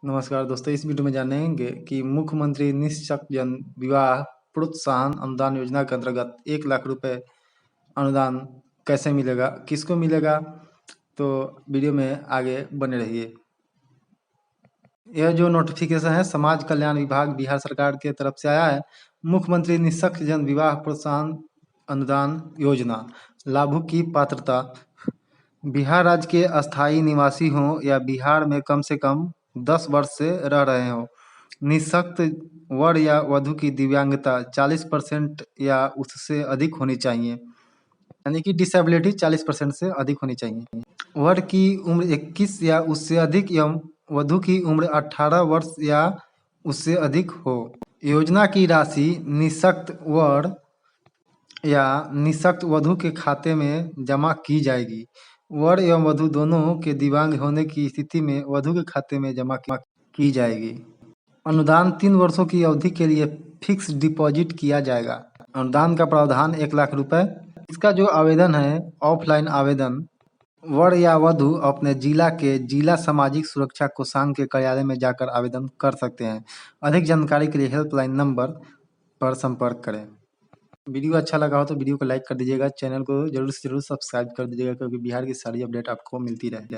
नमस्कार दोस्तों, इस वीडियो में जानेंगे कि मुख्यमंत्री निःशक्त जन विवाह प्रोत्साहन अनुदान योजना के अंतर्गत 1 लाख रुपए अनुदान कैसे मिलेगा, किसको मिलेगा। तो वीडियो में आगे बने रहिए। यह जो नोटिफिकेशन है समाज कल्याण विभाग बिहार सरकार के तरफ से आया है। मुख्यमंत्री निःशक्त जन विवाह प्रोत्साहन अनुदान योजना। लाभुक की पात्रता बिहार राज्य के अस्थायी निवासी हों या बिहार में कम से कम 10 वर्ष से रह रहे हों। निःशक्त वर या वधू की दिव्यांगता 40% या उससे अधिक होनी चाहिए, यानी कि डिसेबिलिटी 40% से अधिक होनी चाहिए। वर की उम्र 21 या उससे अधिक एवं वधू की उम्र 18 वर्ष या उससे अधिक हो। योजना की राशि निःशक्त वर या निःशक्त वधू के खाते में जमा की जाएगी। वर एवं वधू दोनों के दिव्यांग होने की स्थिति में वधू के खाते में जमा की जाएगी। अनुदान 3 वर्षों की अवधि के लिए फिक्स डिपॉजिट किया जाएगा। अनुदान का प्रावधान 1 लाख रुपए। इसका जो आवेदन है ऑफलाइन आवेदन वर या वधु अपने जिला के जिला सामाजिक सुरक्षा कोषांग के कार्यालय में जाकर आवेदन कर सकते हैं। अधिक जानकारी के लिए हेल्पलाइन नंबर पर संपर्क करें। वीडियो अच्छा लगा हो तो वीडियो को लाइक कर दीजिएगा, चैनल को जरूर से जरूर सब्सक्राइब कर दीजिएगा, क्योंकि बिहार की सारी अपडेट आपको मिलती रहे।